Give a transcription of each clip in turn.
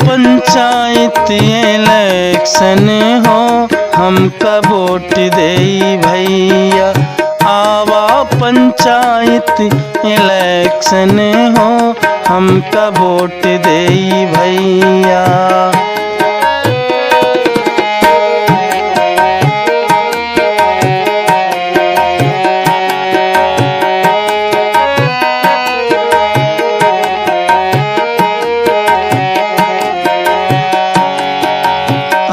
Panchayat election हो, हमका vote देई भैया। आवा पंचायत इलेक्शन हो, हमका वोट देई भैया।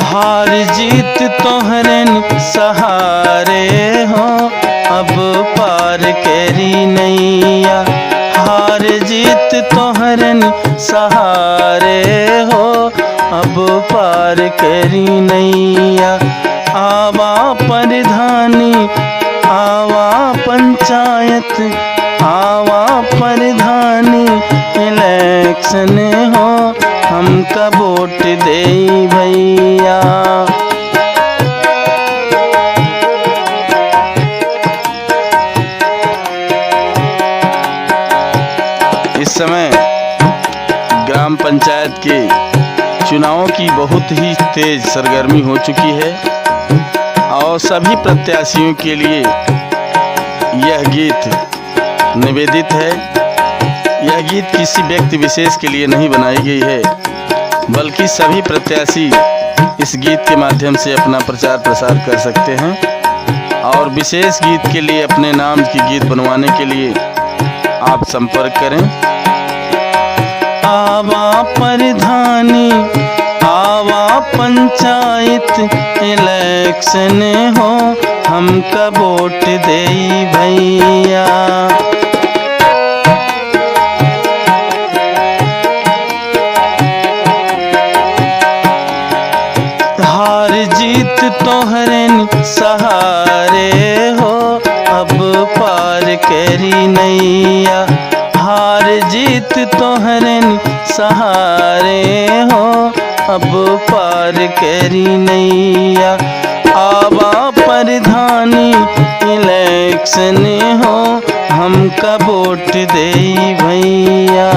हार जीत तोहरन सहारे हो, अब पार करी नैया। हार जीत तोहरन सहारे हो, अब पार करी नैया। आवा प्रधानी आवा पंचायत, आवा प्रधानी इलेक्शन हो, हमका वोट देई भैया। इस समय ग्राम पंचायत के चुनावों की बहुत ही तेज सरगर्मी हो चुकी है और सभी प्रत्याशियों के लिए यह गीत निवेदित है। यह गीत किसी व्यक्ति विशेष के लिए नहीं बनाई गई है, बल्कि सभी प्रत्याशी इस गीत के माध्यम से अपना प्रचार प्रसार कर सकते हैं। और विशेष गीत के लिए अपने नाम की गीत बनवाने के लिए आप संपर्क करें। आवा प्रधानी आवा पंचायत इलेक्शन हो, हमका वोट देई भैया। हार जीत तोहरन सहारे हो, अब पार करी नैया। हार जीत तोहरन सहारे हो, अब पार करी नैया। आवा प्रधानी इलेक्शन हो, हमका वोट देई भैया।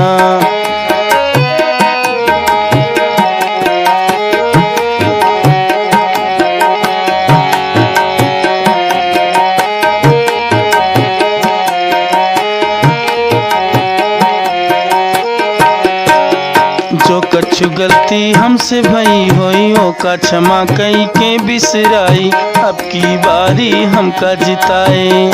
जो कछु गलती हमसे भई होई, ओका क्षमा कई के बिसराई। अब की बारी हमका जिताए।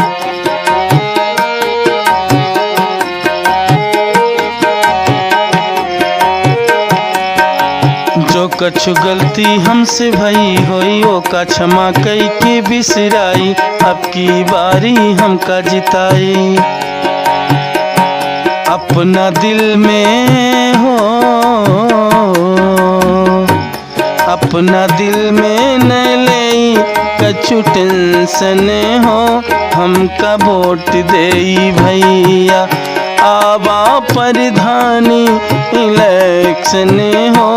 जो कछु गलती हमसे भई होई, ओका क्षमा कई के बिसराई। अब की बारी हमका जिताए। अपना दिल में हो, अपना दिल में न ले कछु टेंशन हो, हमका वोट देई भैया। आवा प्रधानी इलेक्शन हो,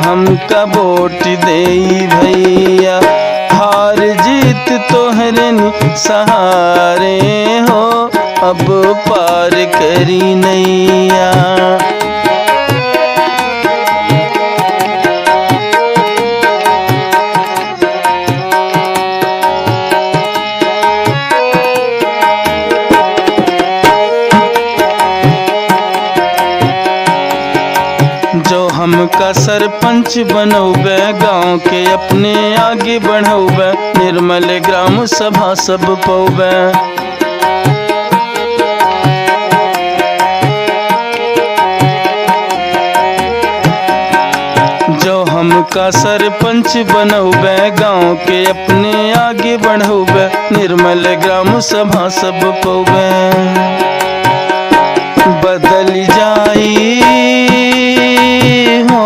हमका वोट देई भैया। हार जीत तोहरन सहारे हो, अब पार करी नैया। जो हमका सरपंच बनौबे, गांव के अपने आगे बढ़ौबे। निर्मल ग्राम सभा सब पौबे। जो हमका सरपंच बनौबे, गांव के अपने आगे बढ़ौबे। निर्मल ग्राम सभा सब पौबे। बदल जाई हो,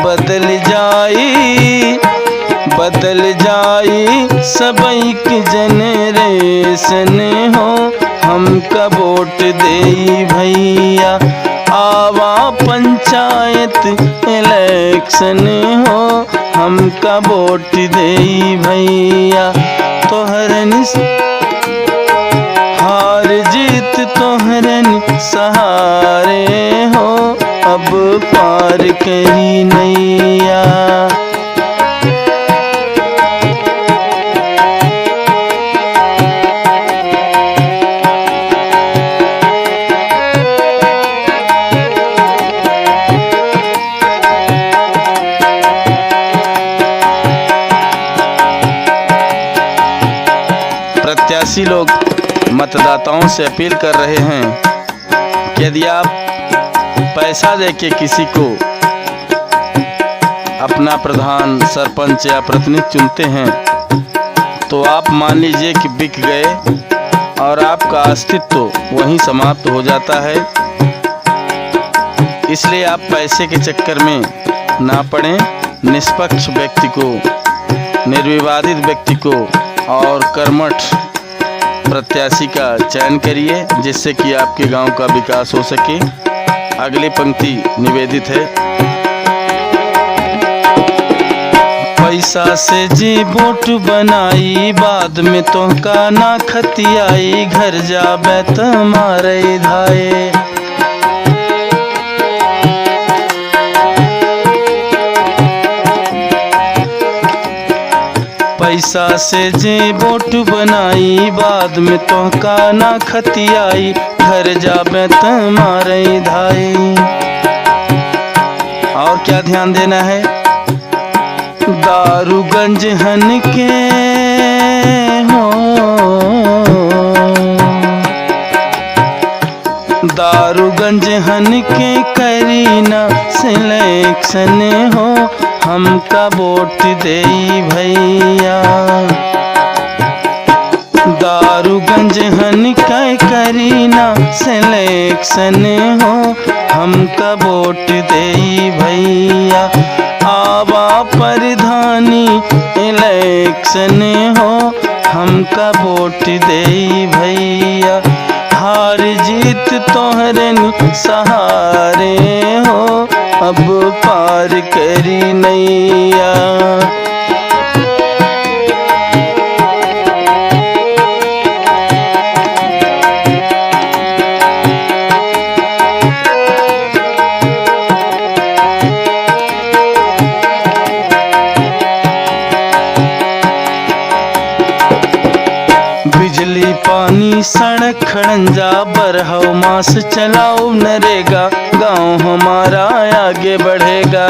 बदल जाई, बदल जाई सबैक जनरेशन हो, हमका वोट देई भैया। आवा पंचायत इलेक्शन हो, हमका वोट देई भैया। तोहरन हार जीत तोहरन सहारे हो, अब पार करी नैया। प्रत्याशी लोग मतदाताओं से अपील कर रहे हैं कि यदि आप पैसा देके किसी को अपना प्रधान, सरपंच या प्रतिनिधि चुनते हैं तो आप मान लीजिए कि बिक गए और आपका अस्तित्व वहीं समाप्त हो जाता है। इसलिए आप पैसे के चक्कर में ना पड़ें। निष्पक्ष व्यक्ति को, निर्विवादित व्यक्ति को और कर्मठ प्रत्याशी का चयन करिए, जिससे कि आपके गांव का विकास हो सके। अगली पंक्ति निवेदित है। पैसा से जी वोट बनाई, बाद में तो का ना खतियाई, घर जाबे त मारे धाये। पैसा से जे वोट बनाई, बाद में तो का ना खतियाई, घर जाबे त मारे धाई। और क्या ध्यान देना है? दारूगंज हन के हो, दारूगंज हन के करीना सिलेक्शन हो, हमका वोट देई भैया। दारूगंज हन का करीना सिलेक्शन हो, हमका वोट देई भैया। आवा प्रधानी इलेक्शन हो, हमका वोट देई भैया। हार जीत तोहरे सहारे हो, अब पार करी नैया। बिजली पानी सड़क खड़ंजा बरहौ मास चलाओ नरेगा, गांव हमारा आगे बढ़ेगा।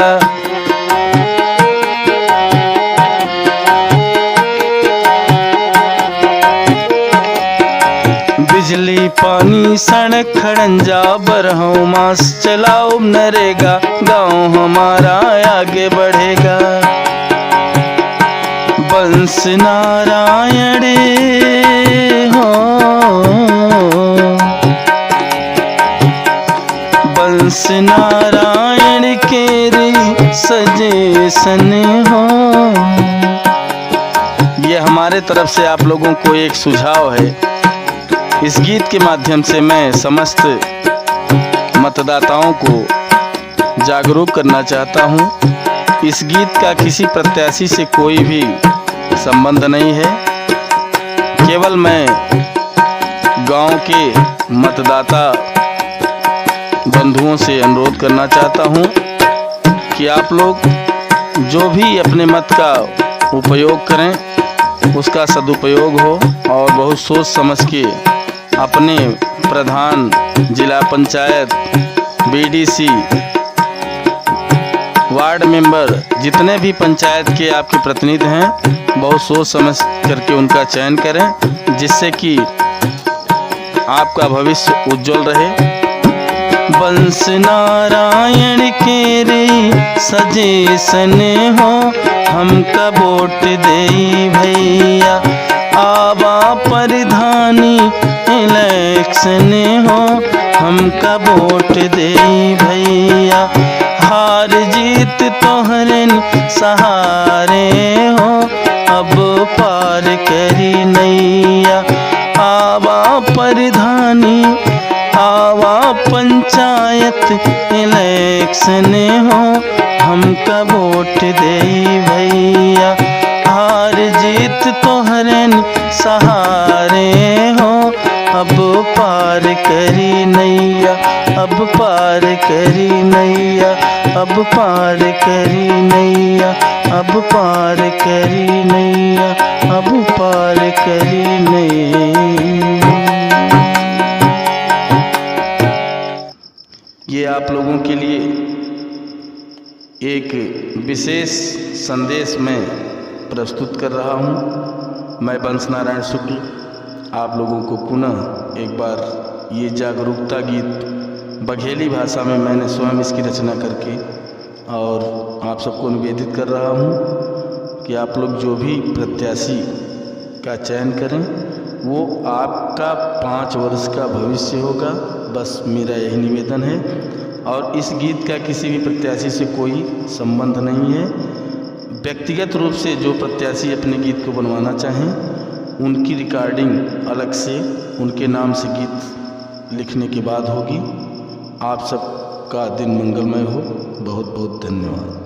बिजली पानी सड़क खड़ंजा बरहौ मास चलाओ नरेगा, गांव हमारा आगे बढ़ेगा। बंस नारायण हो, बंस नारायण के रे सजेशन हो। ये हमारे तरफ से आप लोगों को एक सुझाव है। इस गीत के माध्यम से मैं समस्त मतदाताओं को जागरूक करना चाहता हूँ। इस गीत का किसी प्रत्याशी से कोई भी संबंध नहीं है। केवल मैं गांव के मतदाता बंधुओं से अनुरोध करना चाहता हूं कि आप लोग जो भी अपने मत का उपयोग करें, उसका सदुपयोग हो और बहुत सोच समझ के अपने प्रधान, जिला पंचायत, बीडीसी, वार्ड मेंबर, जितने भी पंचायत के आपके प्रतिनिधि हैं, बहुत सोच समझ करके उनका चयन करें, जिससे कि आपका भविष्य उज्जवल रहे। बंस नारायण के रे सजेशन हो, हमका वोट देई भैया। आवा प्रधानी इलेक्शन हो, हमका वोट देई भैया। हार जीत तोहरे सहारे हो, अब पार करी नैया। आवा प्रधानी, आवा पंचायत इलेक्शन हो, हमका वोट देई भैया। हार जीत तोहरे सहारे हो, अब पार करी नैया। अब पार करी नैया, अब पार करी नैया, अब पार करी नैया, अब पार करी नैया। ये आप लोगों के लिए एक विशेष संदेश मैं प्रस्तुत कर रहा हूँ। मैं वंश नारायण शुक्ल आप लोगों को पुनः एक बार ये जागरूकता गीत बघेली भाषा में मैंने स्वयं इसकी रचना करके और आप सबको निवेदित कर रहा हूँ कि आप लोग जो भी प्रत्याशी का चयन करें वो आपका 5 वर्ष का भविष्य होगा। बस मेरा यही निवेदन है। और इस गीत का किसी भी प्रत्याशी से कोई संबंध नहीं है। व्यक्तिगत रूप से जो प्रत्याशी अपने गीत को बनवाना चाहें उनकी रिकॉर्डिंग अलग से उनके नाम से गीत लिखने के बाद होगी। आप सबका दिन मंगलमय हो। बहुत बहुत धन्यवाद।